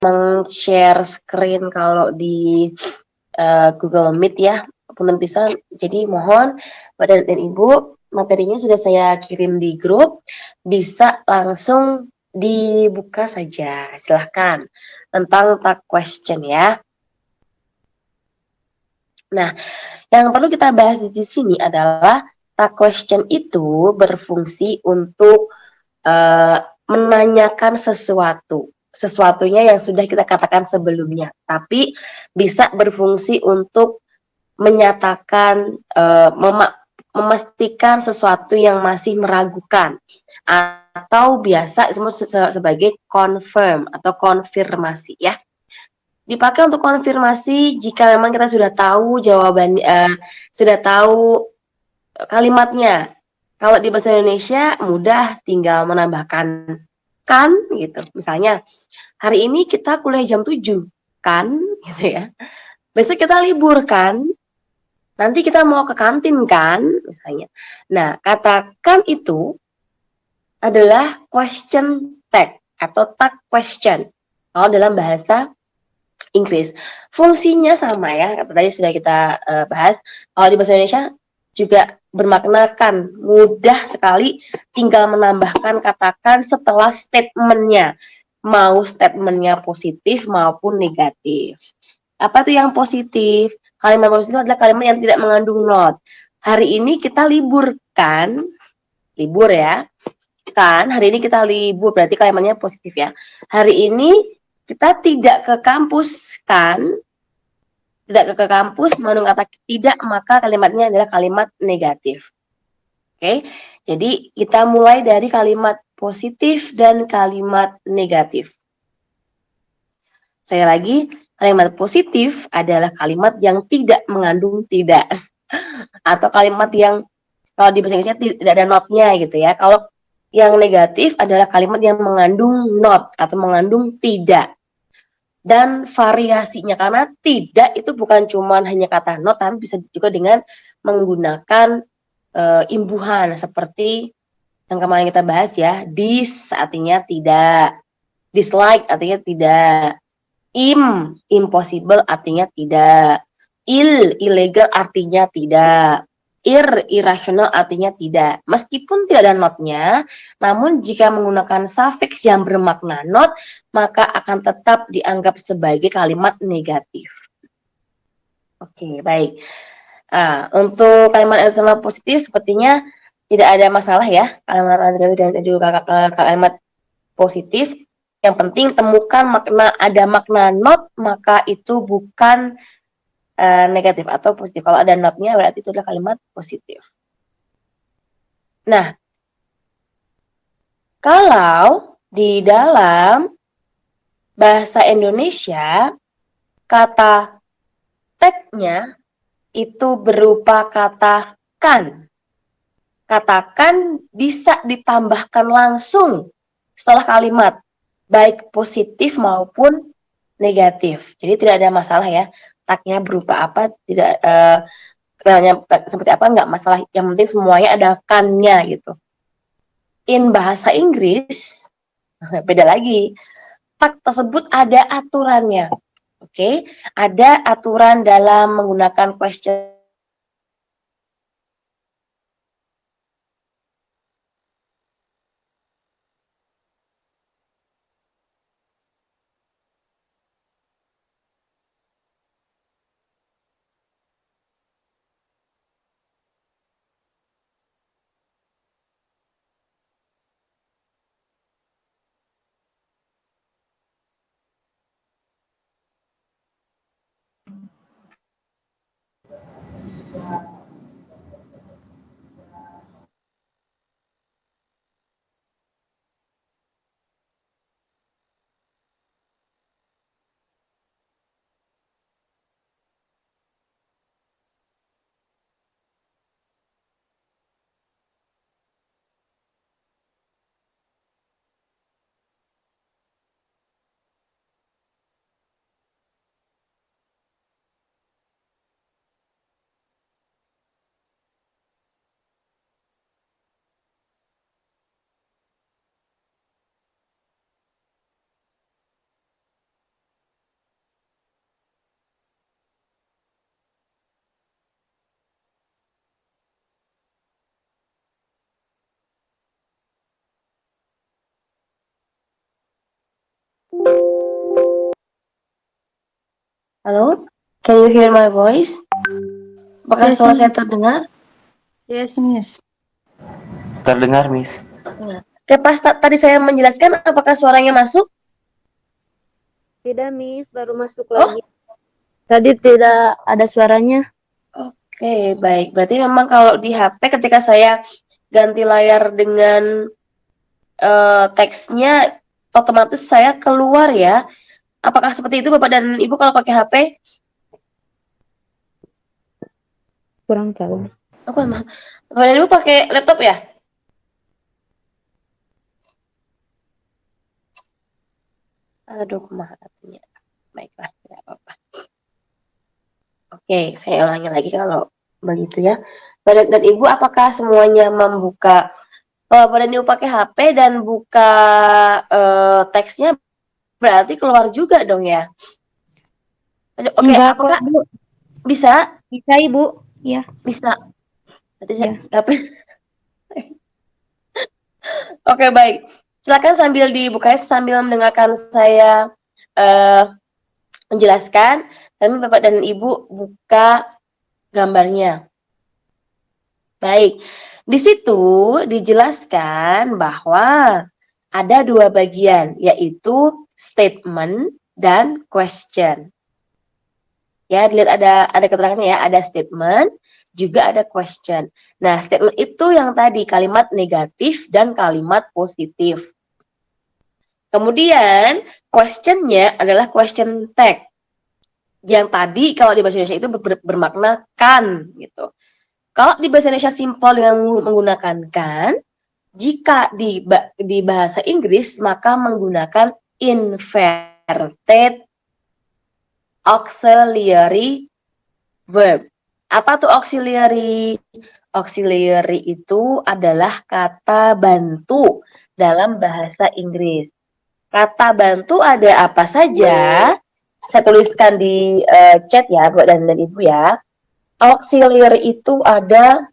meng-share screen kalau di Google Meet ya, punten pisan. Jadi mohon Bapak dan Ibu, materinya sudah saya kirim di grup, bisa langsung dibuka saja, silahkan, tentang tag question ya. Nah, yang perlu kita bahas di sini adalah tag question itu berfungsi untuk menanyakan sesuatunya yang sudah kita katakan sebelumnya, tapi bisa berfungsi untuk menyatakan, memastikan sesuatu yang masih meragukan, atau biasa disebut sebagai confirm atau konfirmasi ya. Dipakai untuk konfirmasi jika memang kita sudah tahu jawaban, sudah tahu kalimatnya. Kalau di bahasa Indonesia mudah, tinggal menambahkan kan gitu. Misalnya, hari ini kita kuliah jam 7 kan gitu ya. Besok kita libur kan? Nanti kita mau ke kantin kan misalnya. Nah, katakan itu adalah question tag atau tag question kalau dalam bahasa Inggris. Fungsinya sama ya, tadi sudah kita bahas. Kalau di bahasa Indonesia juga bermakna kan, mudah sekali, tinggal menambahkan katakan setelah statementnya, mau statementnya positif maupun negatif. Apa tuh yang positif? Kalimat positif adalah kalimat yang tidak mengandung not. Hari ini kita libur kan? Libur ya. Kan, hari ini kita libur, berarti kalimatnya positif ya. Hari ini kita tidak ke kampus kan? Tidak ke kampus, mengandung kata tidak, maka kalimatnya adalah kalimat negatif. Oke, jadi kita mulai dari kalimat positif dan kalimat negatif. Saya lagi, kalimat positif adalah kalimat yang tidak mengandung tidak. Atau kalimat yang kalau di bahasa Inggrisnya tidak ada not-nya gitu ya. Kalau yang negatif adalah kalimat yang mengandung not atau mengandung tidak. Dan variasinya, karena tidak itu bukan cuma hanya kata not, tapi bisa juga dengan menggunakan imbuhan seperti yang kemarin kita bahas ya. This artinya tidak, dislike artinya tidak, impossible artinya tidak, illegal artinya tidak, irrational artinya tidak. Meskipun tidak ada not-nya, namun jika menggunakan suffix yang bermakna not, maka akan tetap dianggap sebagai kalimat negatif. Oke, baik. Nah, untuk kalimat adjektif positif sepertinya tidak ada masalah ya, kalimat adjektif dan juga kalimat positif. Yang penting temukan ada makna not, maka itu bukan negatif atau positif. Kalau ada not-nya berarti itu adalah kalimat positif. Nah, kalau di dalam bahasa Indonesia kata tag-nya itu berupa kata kan. Katakan bisa ditambahkan langsung setelah kalimat, baik positif maupun negatif. Jadi tidak ada masalah ya, tag-nya berupa apa, tidak seperti apa, nggak masalah. Yang penting semuanya ada kan-nya gitu. In bahasa Inggris, beda lagi. Tag tersebut ada aturannya. Oke, ada aturan dalam menggunakan question. Halo? Can you hear my voice? Apakah Yes, suara saya Miss. terdengar? Yes, Miss. Terdengar, Miss. Nah, oke, pas tadi saya menjelaskan, apakah suaranya masuk? Tidak, Miss. Baru masuk Oh, lagi. Tadi tidak ada suaranya. oke, baik. Berarti memang kalau di HP ketika saya ganti layar dengan teksnya, otomatis saya keluar ya. Apakah seperti itu Bapak dan Ibu kalau pakai HP? Kurang tahu. Bapak dan Ibu pakai laptop ya? Aduh, kemana artinya? Baiklah, tidak apa-apa. Oke, saya ulangi lagi kalau begitu ya. Bapak dan Ibu, apakah semuanya membuka Bapak dan Ibu pakai HP dan buka teksnya, berarti keluar juga dong ya? Oke, Enggak kok, apakah Bu. bisa? Bisa, Ibu. Ya. Bisa. Berarti saya, Ya. HP. Oke, baik. Silakan sambil dibuka sambil mendengarkan saya menjelaskan. Kami Bapak dan Ibu buka gambarnya. Baik. Di situ dijelaskan bahwa ada dua bagian, yaitu statement dan question. Ya, dilihat ada keterangannya ya, ada statement, juga ada question. Nah, statement itu yang tadi kalimat negatif dan kalimat positif. Kemudian question-nya adalah question tag. Yang tadi kalau di bahasa Indonesia itu bermakna kan gitu. Kalau di bahasa Indonesia simpel dengan menggunakan kan, jika di bahasa Inggris maka menggunakan inverted auxiliary verb. Apa tuh auxiliary? Auxiliary itu adalah kata bantu dalam bahasa Inggris. Kata bantu ada apa saja? Saya tuliskan di chat ya, Bapak dan Ibu ya. Auxiliary itu ada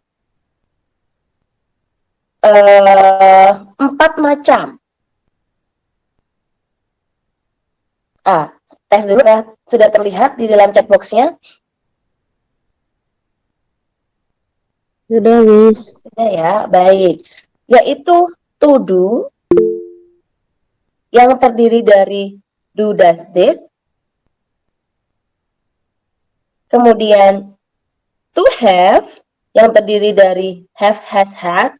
4 macam. Tes dulu ya. Sudah terlihat di dalam chat box-nya? Sudah, Miss. Sudah ya, baik. Yaitu to do, yang terdiri dari do, does, did. Kemudian to have, yang terdiri dari have, has, had.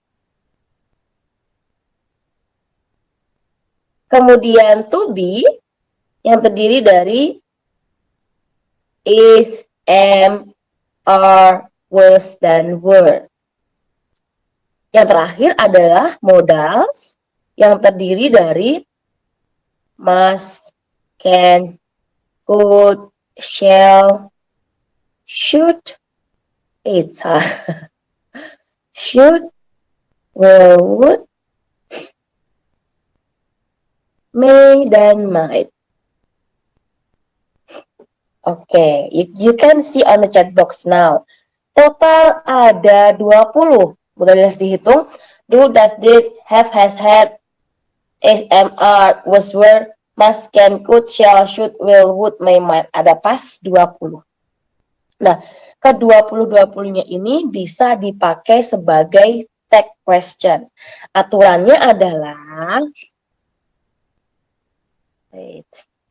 Kemudian to be, yang terdiri dari is, am, are, was, dan were. Yang terakhir adalah modals, yang terdiri dari must, can, could, shall, should, should, will, would, may, dan might. Oke, you can see on the chat box now. Total ada 20. Boleh dihitung. Do, does, did, have, has, had, is, am, are, was, were, must, can, could, shall, should, will, would, may, might. Ada pas 20. Nah, ke 20-20-nya ini bisa dipakai sebagai tag question. Aturannya adalah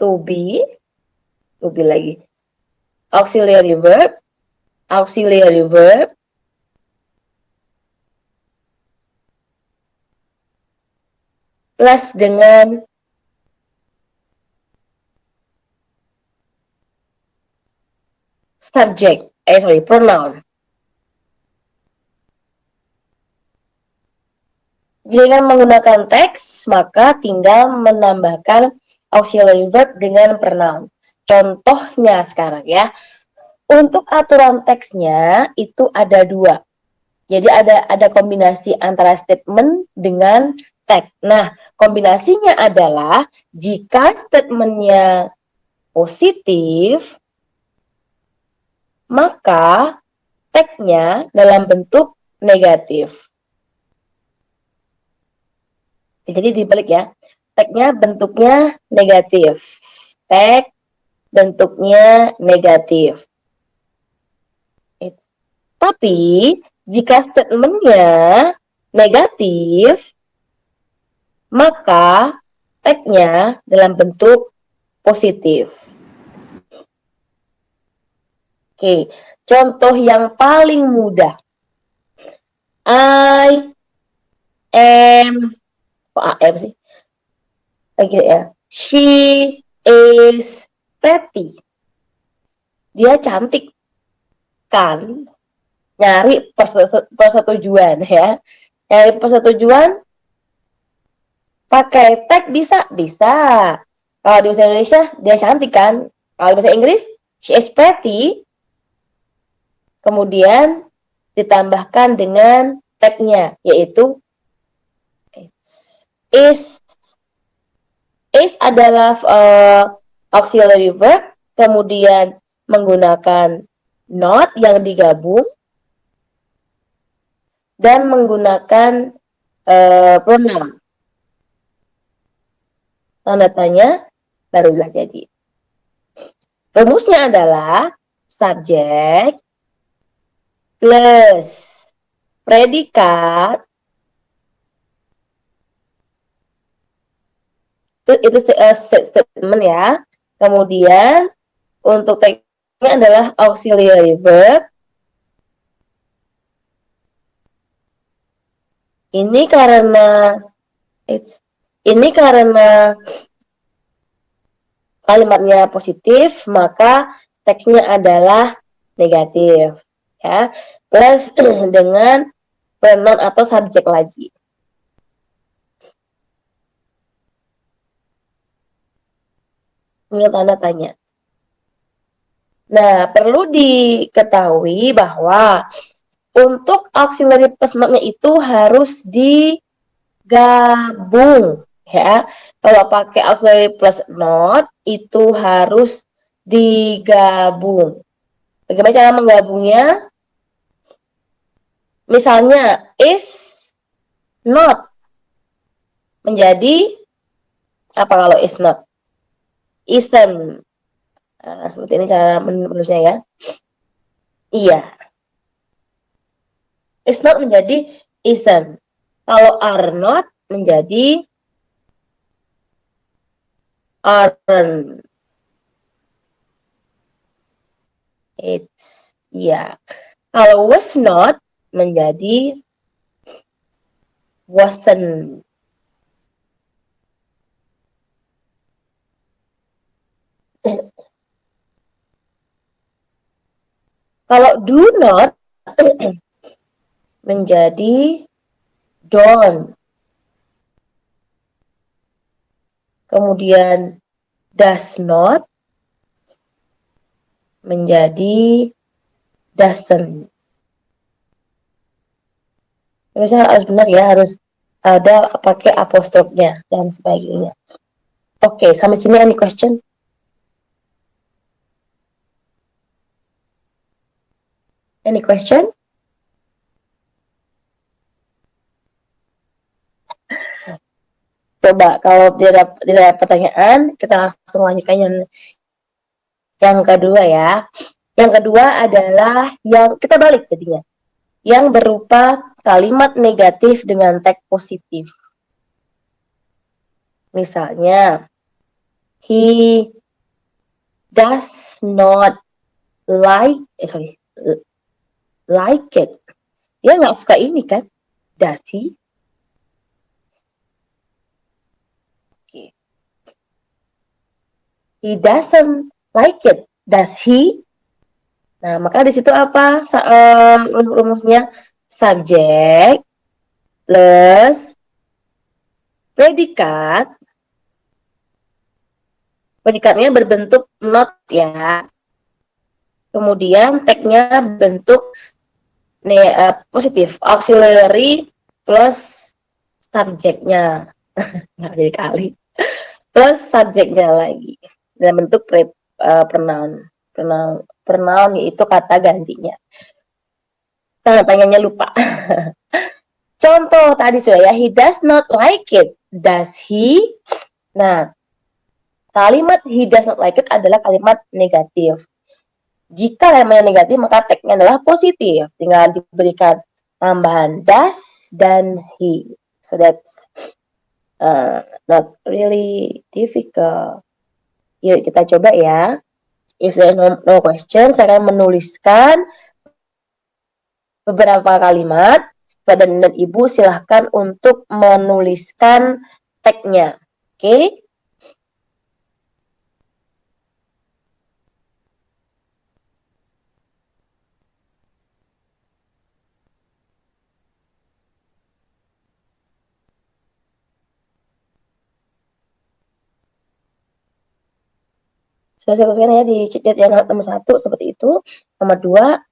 to be lagi. Auxiliary verb plus dengan pronoun. Dengan menggunakan teks, maka tinggal menambahkan auxiliary verb dengan pronoun. Contohnya sekarang ya. Untuk aturan teksnya itu ada 2. Jadi ada kombinasi antara statement dengan tag. Nah, kombinasinya adalah jika statementnya positif, maka tagnya dalam bentuk negatif. Jadi dibalik ya. tag-nya bentuknya negatif. Tag bentuknya negatif. Tapi jika statementnya negatif, maka tag-nya dalam bentuk positif. Oke, contoh yang paling mudah. I am, kok am sih? Lagi ya. She is pretty. Dia cantik kan? Nyari persetujuan ya. Nyari persetujuan pakai tag bisa. Kalau di bahasa Indonesia dia cantik kan? Kalau di bahasa Inggris she is pretty. Kemudian ditambahkan dengan tag-nya yaitu is. Is adalah auxiliary verb, kemudian menggunakan not yang digabung dan menggunakan pronoun. Tanda tanya barulah jadi. Rumusnya adalah subjek plus predikat itu statement ya. Kemudian untuk tag-nya adalah auxiliary verb. Ini karena kalimatnya positif, maka tag-nya adalah negatif ya. Plus dengan pronoun atau subjek lagi. Ini tanda tanya. Nah, perlu diketahui bahwa untuk auxiliary plus not-nya itu harus digabung ya. Kalau pakai auxiliary plus not itu harus digabung. Bagaimana cara menggabungnya? Misalnya is not menjadi apa kalau is not? Isn't. Seperti ini cara menulisnya ya. Iya. Is not menjadi isn't. Kalau are not menjadi aren't. It's ya. Kalau was not menjadi wasn't. Kalau do not menjadi don't. Kemudian does not menjadi doesn't. Terusnya harus benar ya, harus ada pakai apostrofnya dan sebagainya. Oke, sampai sini any question? Any question? Coba kalau tidak ada pertanyaan, kita langsung lanjutkan yang kedua ya. Yang kedua adalah yang kita balik jadinya. Yang berupa kalimat negatif dengan tag positif. Misalnya, he does not like it. Dia nggak suka ini kan? Does he? Okay. He doesn't like it. Does he? Nah, maka di situ apa rumusnya? Subjek plus predikat. Predikatnya berbentuk not ya. Kemudian tag-nya bentuk positif, auxiliary plus subjeknya. Nggak jadi kali. Plus subjeknya lagi. Dalam bentuk pronoun. Pronoun yaitu kata gantinya. Tanda tanyanya lupa. Contoh tadi sudah ya, he does not like it. does he? Nah, kalimat he does not like it adalah kalimat negatif. Jika kalimatnya negatif, maka tagnya adalah positif. Tinggal diberikan tambahan does dan he. So that's not really difficult. Yuk kita coba ya. If there are no question, saya akan menuliskan beberapa kalimat. Bapak dan Ibu silahkan untuk menuliskan tagnya. Oke? Sudah saya berikan ya di chat yang nomor 1 seperti itu. Nomor 2,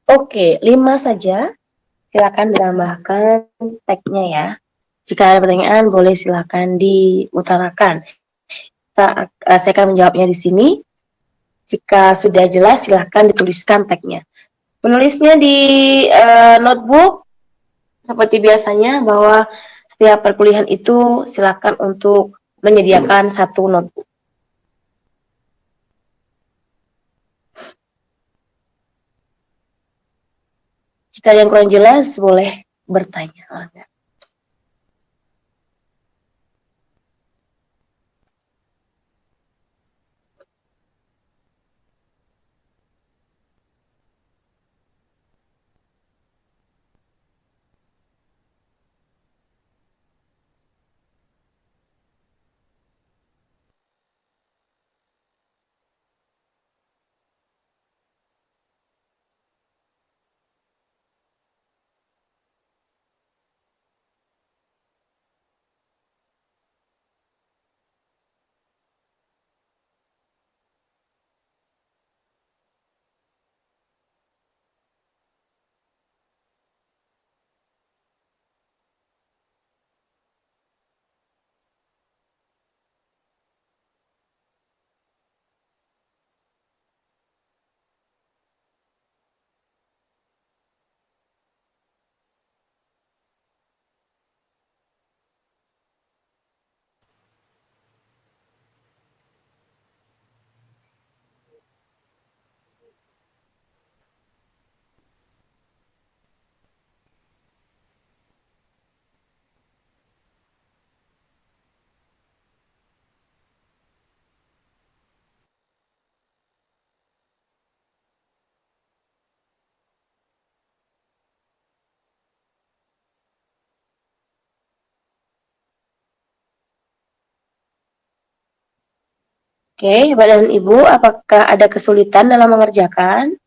oke, 5 saja. Silakan ditambahkan tagnya ya. Jika ada pertanyaan, boleh silakan diutarakan. Saya akan menjawabnya di sini. Jika sudah jelas, silakan dituliskan tagnya. Menulisnya di notebook seperti biasanya bahwa setiap perkuliahan itu silakan untuk menyediakan satu notebook. Jika yang kurang jelas, boleh bertanya. Oke, Bapak dan Ibu, apakah ada kesulitan dalam mengerjakan?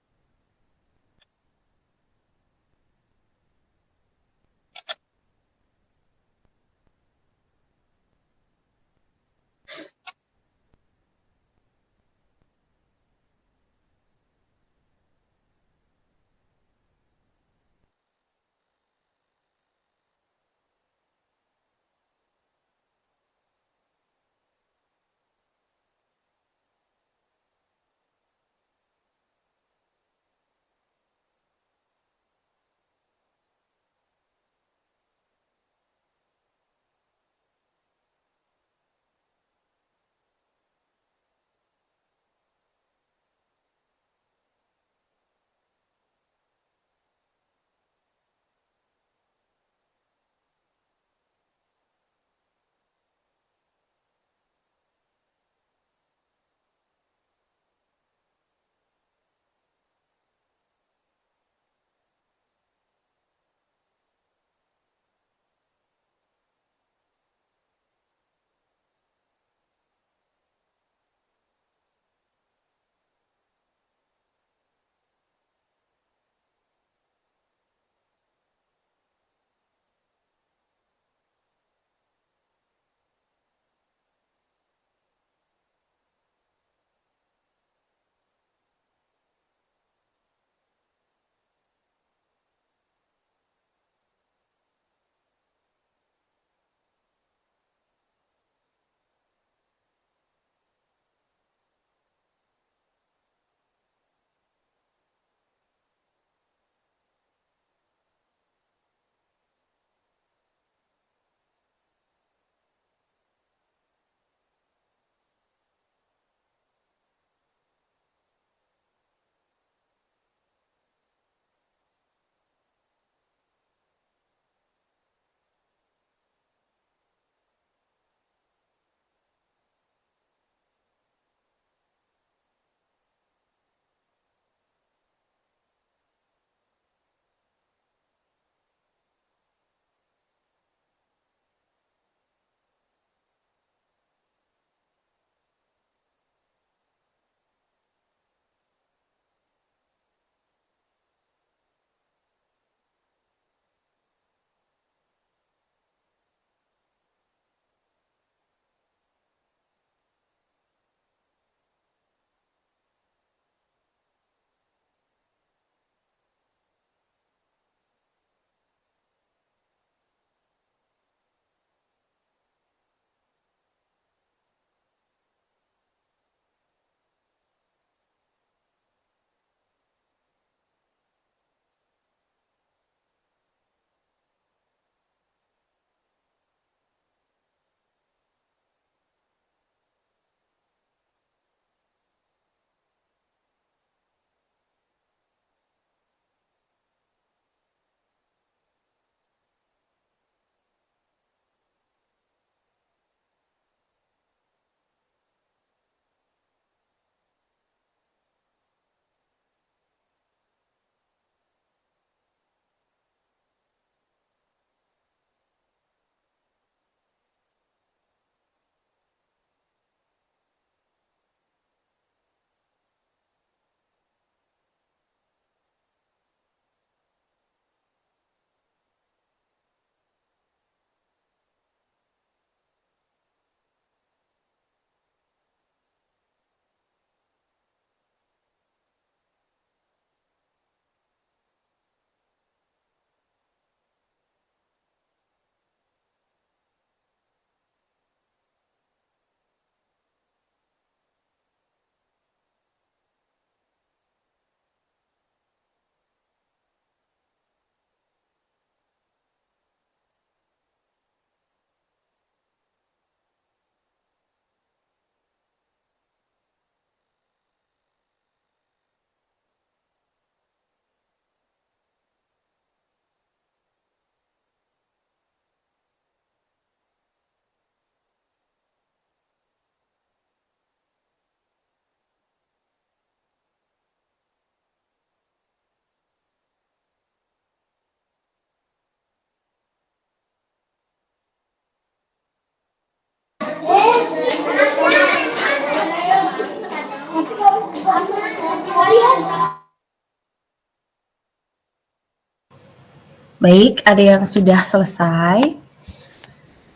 Baik, ada yang sudah selesai?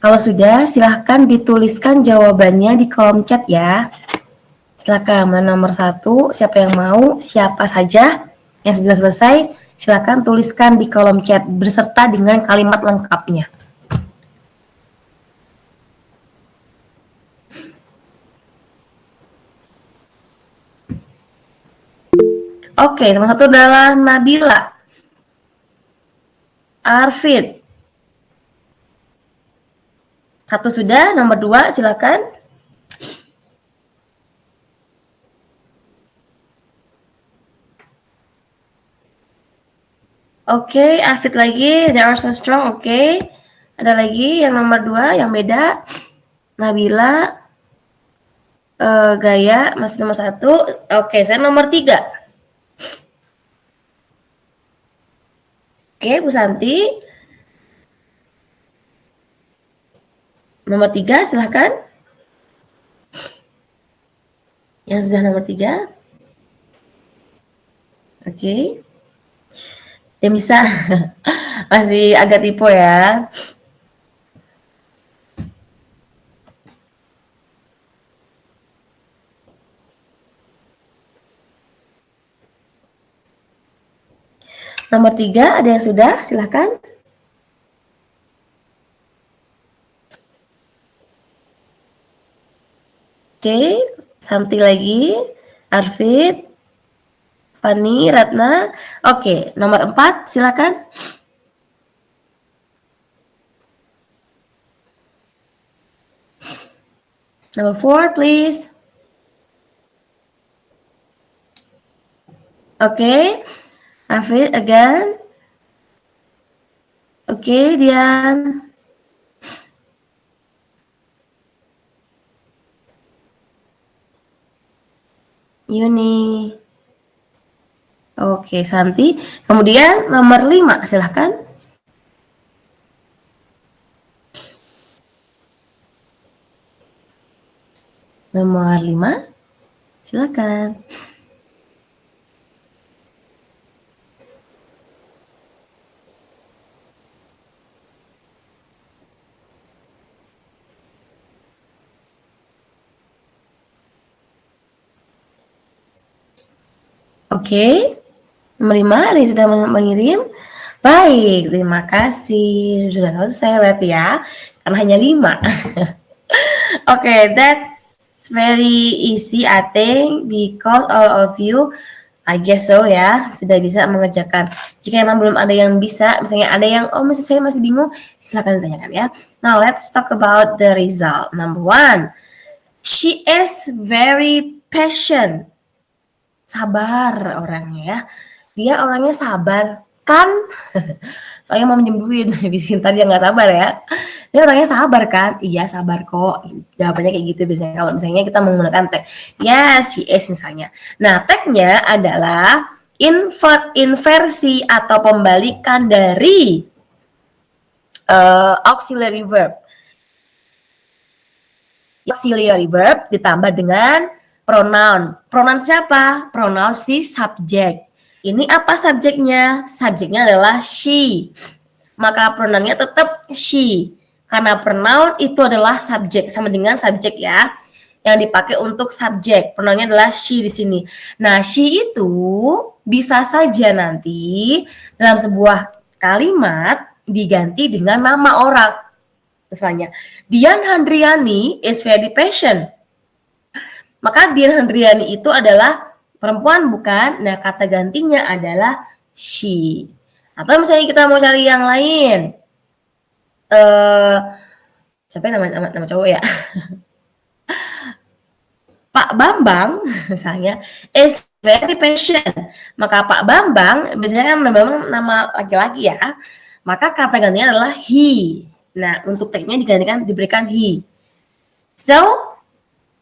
Kalau sudah, silahkan dituliskan jawabannya di kolom chat ya. Silahkan, nomor 1, siapa yang mau, siapa saja yang sudah selesai, silahkan tuliskan di kolom chat berserta dengan kalimat lengkapnya. Oke, nomor 1 adalah Nabila. Arfid. 1 sudah, nomor 2 silakan. Oke, Arfid lagi, they are so strong, oke. Ada lagi yang nomor 2 yang beda. Nabila, Gaya, masih nomor 1. Oke, saya nomor 3. Oke, Bu Santi. Nomor 3, silahkan. Yang sudah nomor 3. Oke. Dia bisa. Masih agak tipe ya. Nomor 3, ada yang sudah? Silahkan. Oke, Santi lagi, Arfid, Fani, Ratna. Oke, nomor 4, silakan. Number 4, please. Oke, Arfid again. Oke, Dian. Yuni. Oke, Santi. Kemudian nomor 5, silahkan. Nomor 5, silakan. Oke, nomor 5 ada yang sudah mengirim. Baik, terima kasih. Sudah selesai berarti ya, karena hanya 5. Oke, that's very easy I think because all of you, I guess so ya, sudah bisa mengerjakan. Jika memang belum ada yang bisa, misalnya ada yang, saya masih bingung, silakan ditanyakan ya. Now, let's talk about the result. Number 1, she is very patient. Sabar orangnya ya. Dia orangnya sabar kan? Soalnya mau minjem duit, bisin tadi dia nggak sabar ya. Dia orangnya sabar kan? Iya sabar kok. Jawabannya kayak gitu biasanya kalau misalnya kita menggunakan tag. Yes, she is misalnya. Nah, tagnya adalah inversi atau pembalikan dari auxiliary verb. Auxiliary verb ditambah dengan pronoun. Pronoun siapa? Pronoun si subjek. Ini apa subjeknya? Subjeknya adalah she. Maka pronounnya tetap she. Karena pronoun itu adalah subjek, sama dengan subjek ya. Yang dipakai untuk subjek. Pronounnya adalah she di sini. Nah, she itu bisa saja nanti dalam sebuah kalimat diganti dengan nama orang. Misalnya, Dian Handriani is very patient. Maka Dian Handriani itu adalah perempuan bukan? Nah, kata gantinya adalah she. Atau misalnya kita mau cari yang lain. Siapa nama cowok ya? Pak Bambang misalnya is very patient. Maka Pak Bambang biasanya kan nama laki-laki ya. Maka kata gantinya adalah he. Nah, untuk tagnya diberikan he. So,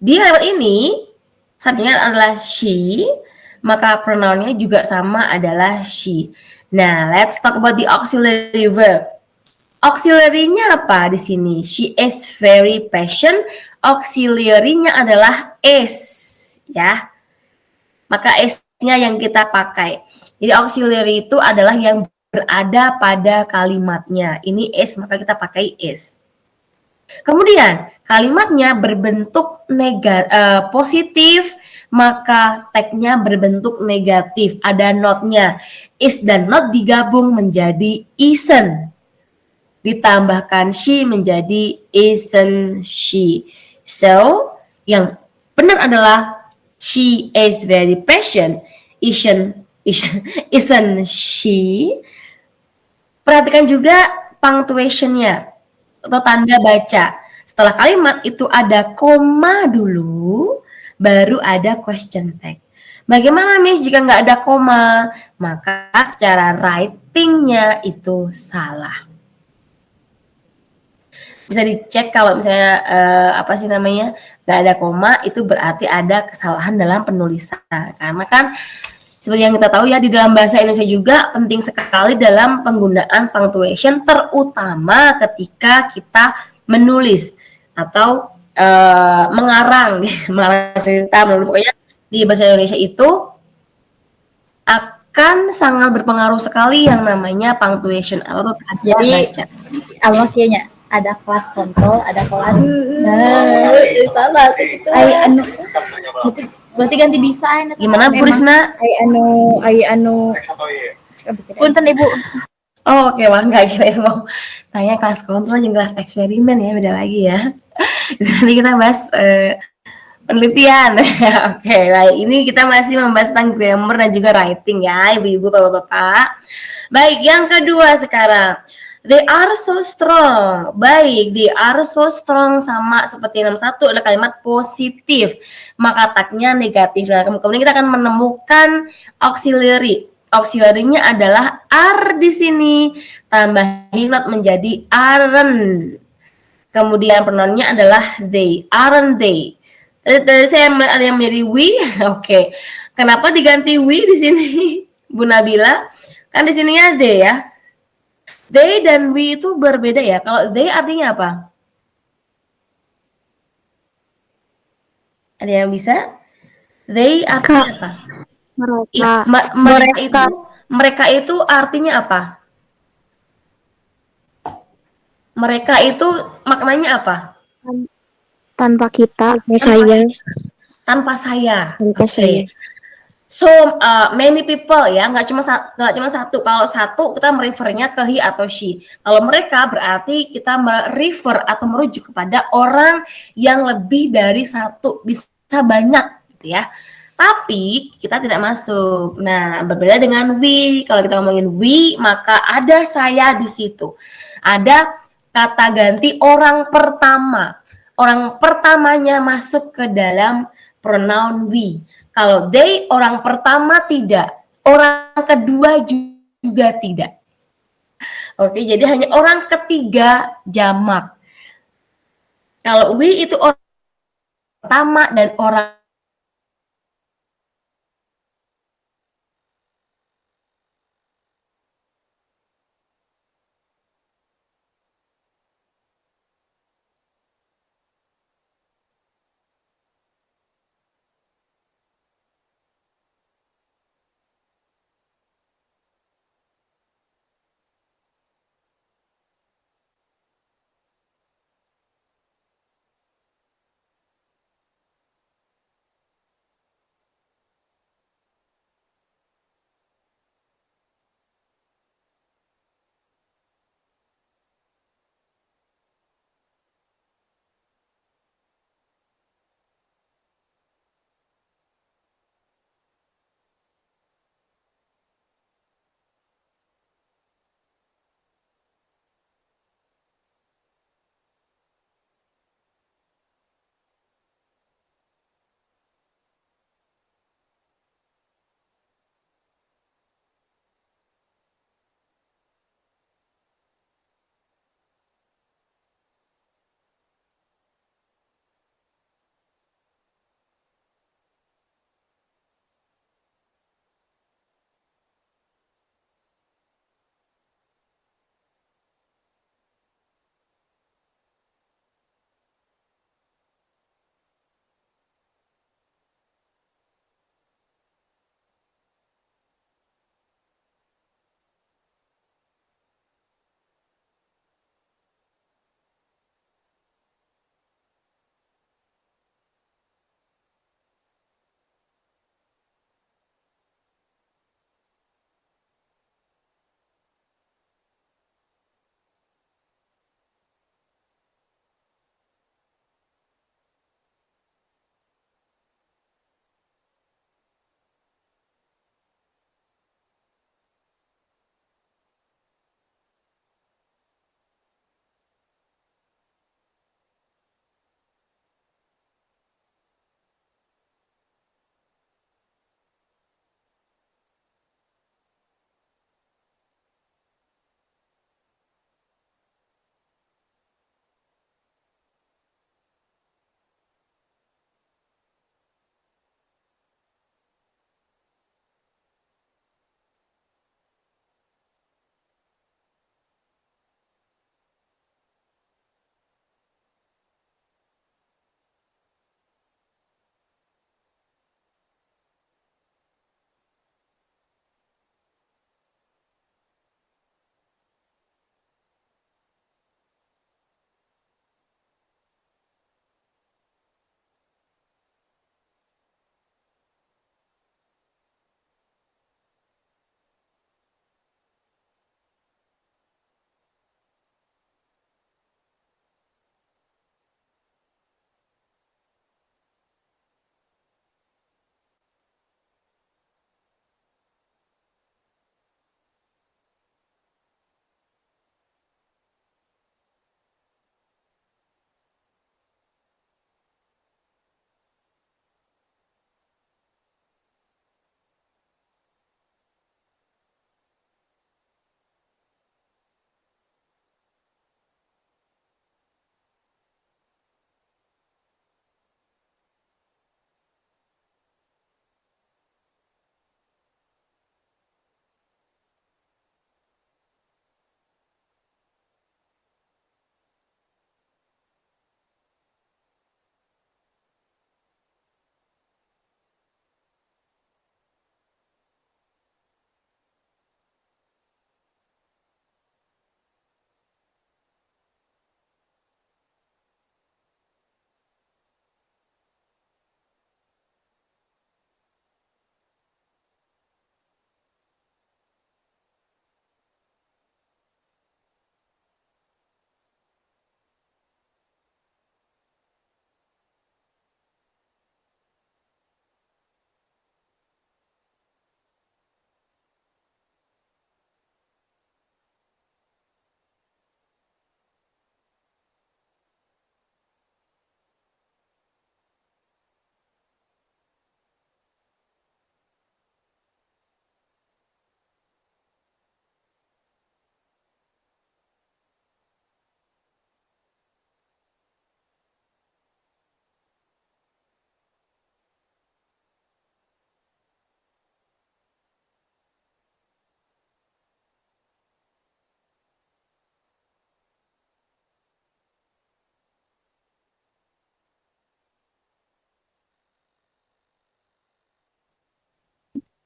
di kalimat ini, subjeknya adalah she, maka pronounnya juga sama adalah she. Nah, let's talk about the auxiliary verb. Auxiliary-nya apa di sini? She is very patient. Auxiliary-nya adalah is, ya. maka is-nya yang kita pakai. Jadi auxiliary itu adalah yang berada pada kalimatnya. Ini is, maka kita pakai is. Kemudian kalimatnya berbentuk positif, maka tag-nya berbentuk negatif. Ada not-nya. Is dan not digabung menjadi isn't. Ditambahkan she menjadi isn't she. So, yang benar adalah she is very patient. Isn't she? Perhatikan juga punctuation-nya atau tanda baca. Setelah kalimat itu ada koma dulu, baru ada question tag. Bagaimana Miss jika nggak ada koma? Maka secara writing-nya itu salah. Bisa dicek kalau misalnya nggak ada koma, itu berarti ada kesalahan dalam penulisan. Karena kan seperti yang kita tahu ya, di dalam bahasa Indonesia juga penting sekali dalam penggunaan punctuation, terutama ketika kita menulis atau mengarang cerita. Pokoknya di bahasa Indonesia itu akan sangat berpengaruh sekali yang namanya punctuation atau tanda baca. Allah kayaknya ada kelas kontrol, ada kelas. Salah itu. Berarti ganti desain. Gimana Bu Risna? Ai anu. Punten Ibu. Oh, oke, wah nggak kira mau tanya kelas kontrol yang kelas eksperimen ya, beda lagi ya. Nanti kita bahas penelitian. Oke, baik. Ini kita masih membahas tentang grammar dan juga writing ya, ibu-ibu, bapak-bapak. Baik, yang kedua sekarang. They are so strong. Baik, they are so strong sama seperti 61 adalah kalimat positif. Maka tagnya negatif. Nah, kemudian kita akan menemukan auxiliary. Auxiliary-nya adalah are di sini. Tambahin not menjadi aren't. Kemudian pronoun-nya adalah they, aren't they. Tadi saya melihat ada yang menjadi we. Oke. Kenapa diganti we di sini, Bu Nabila? Kan di sininya they ya. They dan we itu berbeda ya. Kalau they artinya apa? Ada yang bisa? They artinya apa? Mereka itu artinya apa? Mereka itu maknanya apa? Tanpa kita, saya. Tanpa saya. Tanpa saya. So many people ya, nggak cuma satu. Kalau satu kita merefernya ke he atau she. Kalau mereka berarti kita merefer atau merujuk kepada orang yang lebih dari satu, bisa banyak gitu ya. Tapi kita tidak masuk. Nah, berbeda dengan we. Kalau kita ngomongin we, maka ada saya di situ. Ada kata ganti orang pertama. Orang pertamanya masuk ke dalam pronoun we. Kalau they, orang pertama tidak. Orang kedua juga tidak. Oke, jadi hanya orang ketiga jamak. Kalau we itu orang pertama dan orang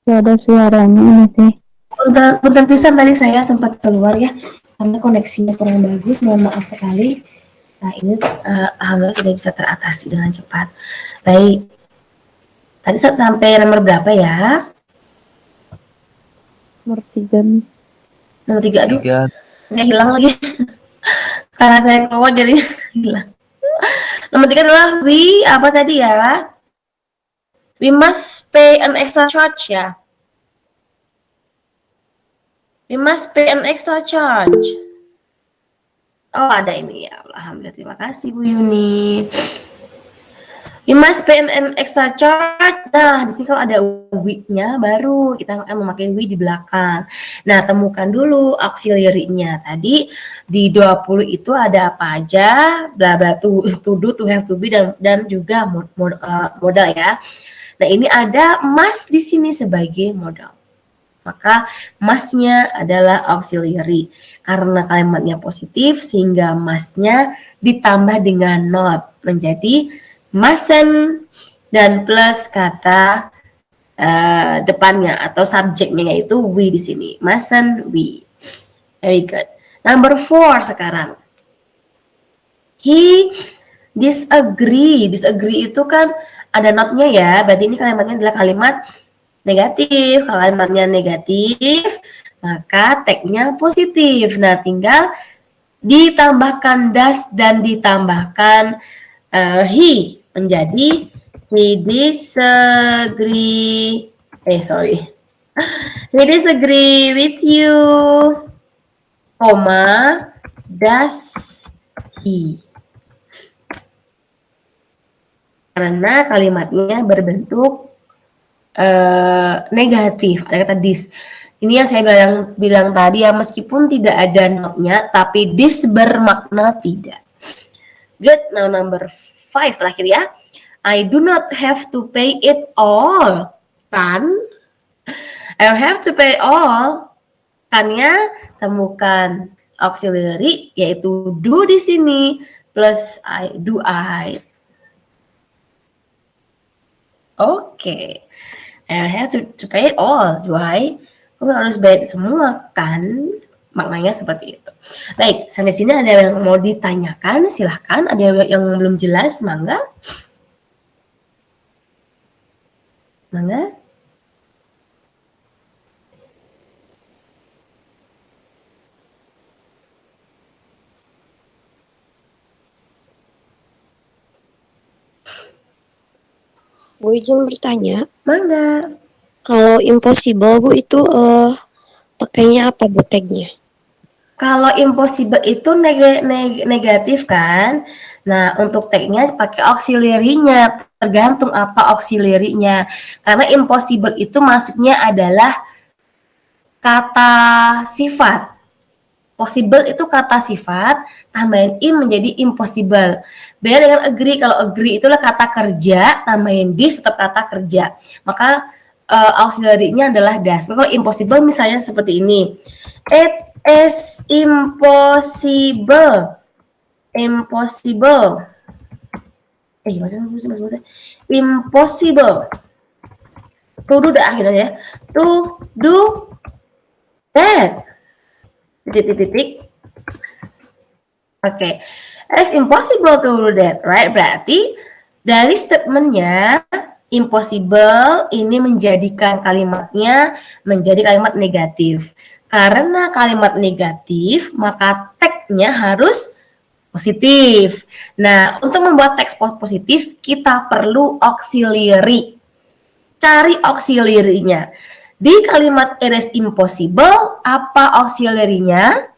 Gak ada suaranya ini sih. Punten pisan tadi saya sempat keluar ya karena koneksinya kurang bagus, mohon maaf sekali. Nah ini alhamdulillah sudah bisa teratasi dengan cepat. Baik, tadi sampai nomor berapa ya? Nomor 3, Miss. Nomor 3, aduh, 3. saya hilang lagi. Karena saya keluar jadi hilang. Nomor 3 adalah we, apa tadi ya? We must pay an extra charge ya. We must pay an extra charge. Oh, ada ini ya. Alhamdulillah, terima kasih Bu Yuni. We must pay an extra charge. Nah, di sini kalau ada we-nya baru kita akan memakai we di belakang. Nah, temukan dulu auxiliary-nya. Tadi di 20 itu ada apa aja? Bla bla, to do, to have, to be, dan juga modal ya. Nah, ini ada must di sini sebagai modal. Maka must-nya adalah auxiliary. Karena kalimatnya positif sehingga must-nya ditambah dengan not menjadi mustn't dan plus kata depannya atau subjeknya yaitu we di sini. Mustn't we. Very good. Number 4 sekarang. He disagree. Disagree itu kan ada not-nya ya. Berarti ini kalimatnya adalah kalimat negatif. Kalau kalimatnya negatif, maka tag-nya positif. Nah, tinggal ditambahkan does dan ditambahkan he menjadi he disagree. He disagree with you, comma, does he. Karena kalimatnya berbentuk negatif, ada kata this. Ini yang saya bilang tadi ya, meskipun tidak ada not-nya, tapi this bermakna tidak. Good. Now number 5 terakhir ya. I do not have to pay it all. Kan? I don't have to pay all. Kan-nya temukan auxiliary yaitu do di sini plus do I. Oke. I don't have to pay it all. Do I? Aku harus bayar semua kan? Maknanya seperti itu. Baik, sampai sini ada yang mau ditanyakan? Silahkan. Ada yang belum jelas? Mangga. Mangga. Bu izin bertanya, Mangga. kalau impossible Bu itu pakainya apa Bu tagnya? Kalau impossible itu negatif kan? Nah, untuk tag-nya pakai auxiliary-nya, tergantung apa auxiliary-nya. Karena impossible itu masuknya adalah kata sifat. Possible itu kata sifat, tambahin in menjadi impossible. Beda dengan agree, kalau agree itulah kata kerja, tambahin this tetap kata kerja. Maka auxiliary-nya adalah does. Kalau impossible misalnya seperti ini. It is impossible. Impossible. Impossible. To do dah akhirnya ya. To do that. Titik. Oke. It's impossible to do that, right? Berarti dari statementnya impossible ini menjadikan kalimatnya menjadi kalimat negatif. Karena kalimat negatif, maka tag-nya harus positif. Nah, untuk membuat teks positif, kita perlu auxiliary. Cari auxiliary-nya. Di kalimat it is impossible, apa auxiliary-nya?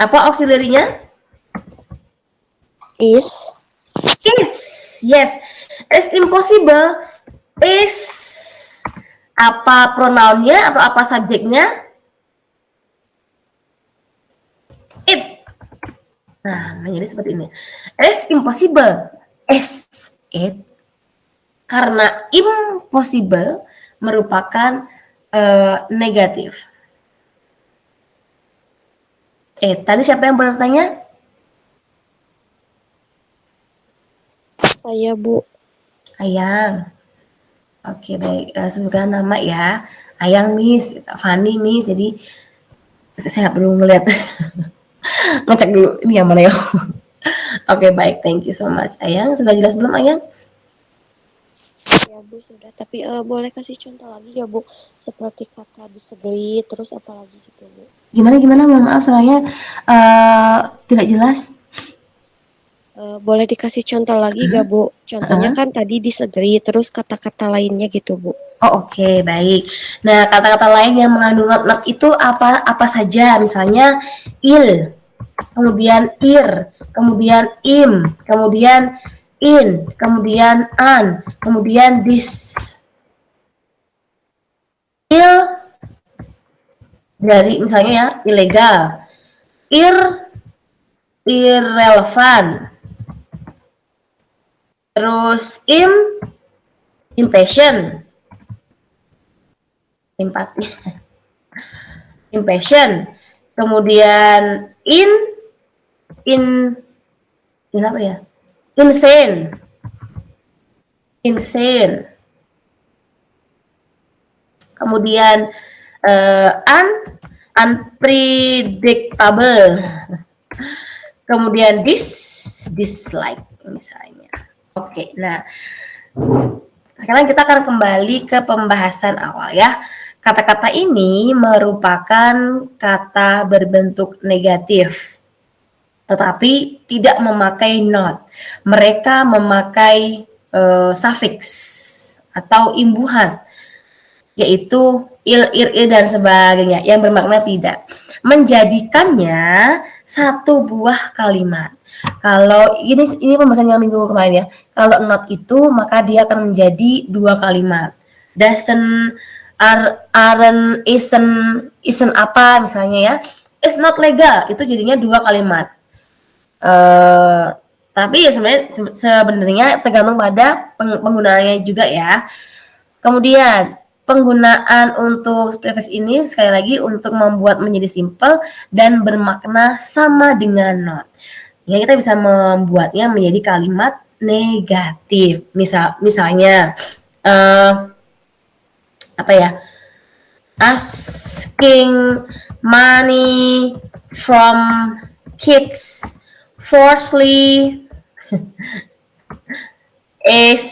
Apa auxiliary-nya? Is. Yes. It's impossible. Is apa pronounnya atau apa subjeknya? It. Nah, menjadi seperti ini. It's impossible. Is it. Karena impossible merupakan negatif. Tadi siapa yang bertanya? Saya Bu. Ayang. Oke, baik. Sebutkan nama ya. Ayang Miss, Fani Miss. Jadi saya nggak perlu ngeliat. Ngecek dulu ini yang mana ya. Oke, baik. Thank you so much. Ayang, sudah jelas belum Ayang? Ya Bu sudah, tapi boleh kasih contoh lagi ya Bu, seperti kata disegeli, terus apa lagi gitu Bu? Gimana? Mohon maaf soalnya tidak jelas. Boleh dikasih contoh lagi gak Bu? Contohnya kan tadi disegeli, terus kata-kata lainnya gitu Bu. Oh, oke, baik. Nah, kata-kata lain yang mengandung not itu apa saja? Misalnya il, kemudian ir, kemudian im, kemudian in, kemudian an, kemudian this. Il dari misalnya ya ilegal, irrelevant, terus impatient, impatient, kemudian in apa ya, insane, kemudian unpredictable, kemudian dislike misalnya. Oke, nah sekarang kita akan kembali ke pembahasan awal ya. Kata-kata ini merupakan kata berbentuk negatif, tetapi tidak memakai not. Mereka memakai suffix atau imbuhan, yaitu il, dan sebagainya, yang bermakna tidak. Menjadikannya satu buah kalimat. Kalau ini pembahasan yang minggu kemarin ya. Kalau not itu maka dia akan menjadi dua kalimat. Doesn't, aren't, isn't apa misalnya ya. It's not legal itu jadinya dua kalimat. Tapi ya sebenarnya tergantung pada penggunaannya juga ya. Kemudian penggunaan untuk prefix ini sekali lagi untuk membuat menjadi simple dan bermakna sama dengan not. Ya, kita bisa membuatnya menjadi kalimat negatif. Misalnya apa ya? Asking money from kids forcefully is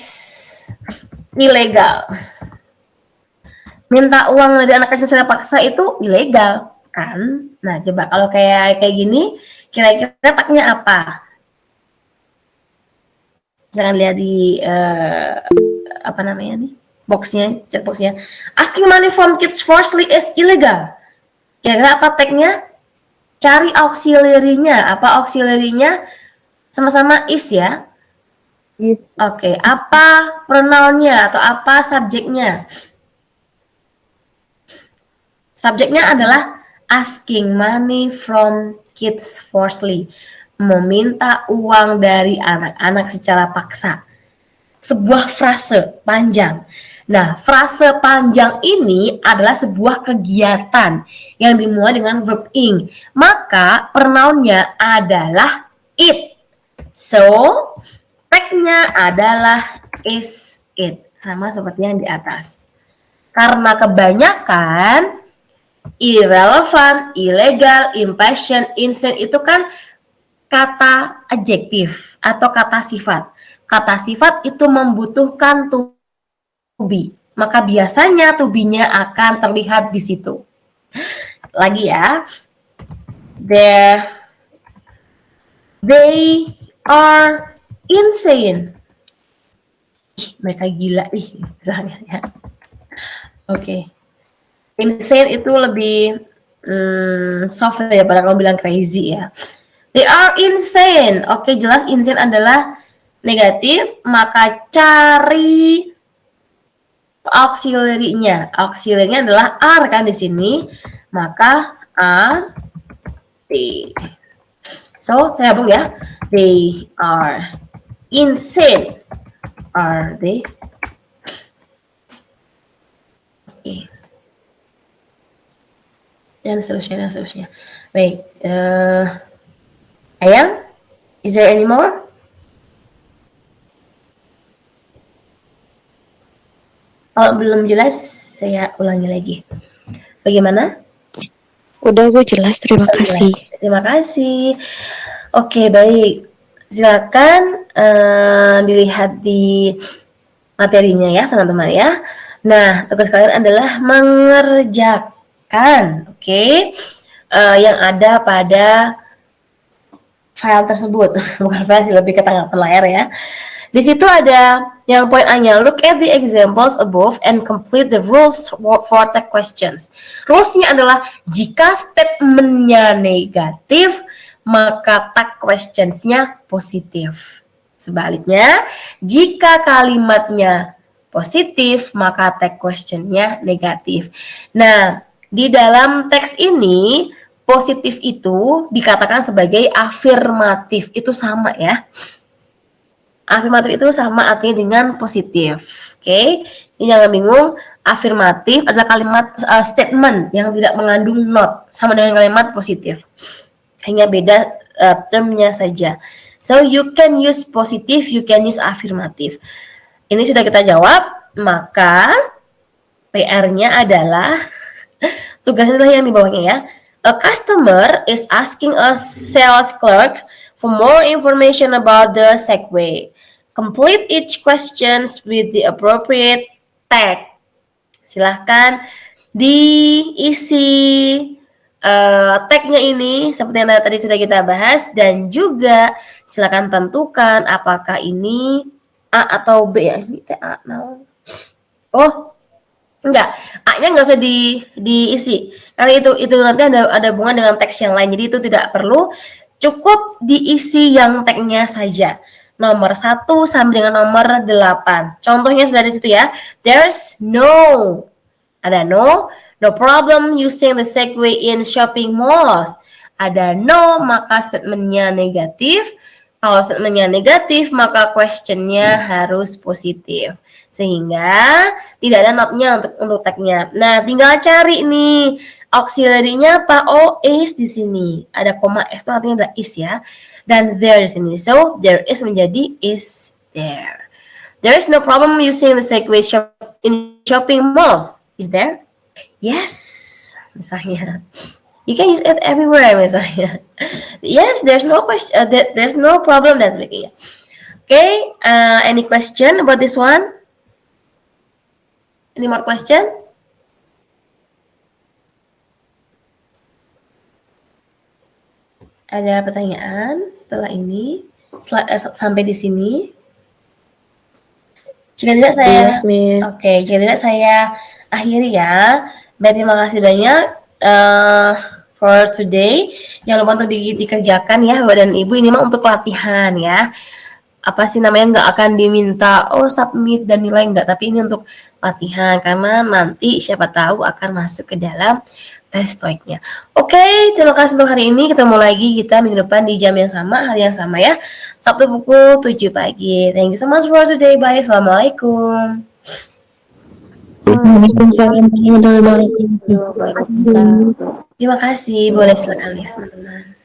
illegal. Minta uang dari anak kecil secara paksa itu ilegal kan? Nah, coba kalau kayak gini, kira-kira taknya apa? Jangan lihat di apa namanya nih? Boxnya, chat boxnya. Asking money from kids forcefully is illegal. Kira-kira apa tagnya? Cari auxiliary-nya. Apa auxiliary-nya? Sama-sama is ya. Yes. Oke, apa pronoun-nya atau apa subjeknya? Subjeknya adalah asking money from kids forcefully, meminta uang dari anak-anak secara paksa. Sebuah frase panjang. Nah, frase panjang ini adalah sebuah kegiatan yang dimulai dengan verb ing. Maka pronounnya adalah it. So, tag-nya adalah is it. Sama seperti yang di atas. Karena kebanyakan irrelevant, illegal, impatient, insane itu kan kata adjektif atau kata sifat. Kata sifat itu membutuhkan to be. Maka biasanya to be-nya akan terlihat di situ. Lagi ya. They are insane. Mereka gila nih misalnya ya. Oke. Insane itu lebih soft ya pada kamu bilang crazy ya. They are insane. Oke, jelas insane adalah negatif, maka cari auxiliary-nya. Auxiliary-nya adalah are kan di sini. Maka are they. So, saya gabung ya. They are insane. Are they? Oke. Dan seterusnya. Baik, Ayang, is there any more? Kalau belum jelas, saya ulangi lagi. Bagaimana? Udah Bu, jelas. Terima kasih. Terima kasih. Oke, baik. Silakan dilihat di materinya ya, teman-teman ya. Nah, tugas kalian adalah mengerjakan, yang ada pada file tersebut. Bukan file sih, lebih ke tanggapan layar ya. Di situ ada yang poin A-nya, look at the examples above and complete the rules for the questions. Rules-nya adalah jika statement-nya negatif, maka tag questions-nya positif. Sebaliknya, jika kalimatnya positif, maka tag question-nya negatif. Nah, di dalam teks ini, positif itu dikatakan sebagai afirmatif. Itu sama ya. Afirmatif itu sama artinya dengan positif. Oke. Ini jangan bingung, afirmatif adalah kalimat statement yang tidak mengandung not, sama dengan kalimat positif. Hanya beda termnya saja. So you can use positif, you can use afirmatif. Ini sudah kita jawab, maka PR-nya adalah tugasnya adalah yang di bawahnya ya. A customer is asking a sales clerk for more information about the Segway. Complete each questions with the appropriate tag. Silahkan diisi tagnya ini seperti yang tadi sudah kita bahas, dan juga silakan tentukan apakah ini A atau B ya. Ini A. Oh, enggak, A-nya enggak usah diisi. Karena itu nanti ada hubungan dengan teks yang lain. Jadi itu tidak perlu, cukup diisi yang tagnya saja. Nomor 1 sampai dengan nomor 8. Contohnya sudah di situ ya. There's no problem using the Segway in shopping malls. Ada no, maka statementnya negatif. Kalau statementnya negatif, maka questionnya harus positif. Sehingga tidak ada notnya untuk tagnya. Nah, tinggal cari nih auxiliary-nya apa? Oh, is di sini. Ada koma S itu artinya adalah is ya. Dan there di sini. So, there is menjadi is there. There is no problem using the Segway in shopping malls. Is there? Yes, misalnya. You can use it everywhere, misalnya. Yes, there's no question. There's no problem dan sebagainya. Okay, any question about this one? Any more question? Ada pertanyaan setelah ini? Sampai di sini? Jika tidak saya, jika tidak saya akhiri ya. Terima kasih banyak for today. Jangan lupa untuk dikerjakan ya Bapak dan Ibu. Ini mah untuk latihan ya. Apa sih namanya, nggak akan diminta submit dan nilai, nggak. Tapi ini untuk latihan karena nanti siapa tahu akan masuk ke dalam tes TOEIC-nya. Oke, terima kasih untuk hari ini. Ketemu lagi kita minggu depan di jam yang sama, hari yang sama ya. Sabtu pukul 7 pagi. Thank you so much for today. Bye. Assalamualaikum. Waalaikumsalam warahmatullahi wabarakatuh. Terima kasih. Boleh silakan live teman-teman.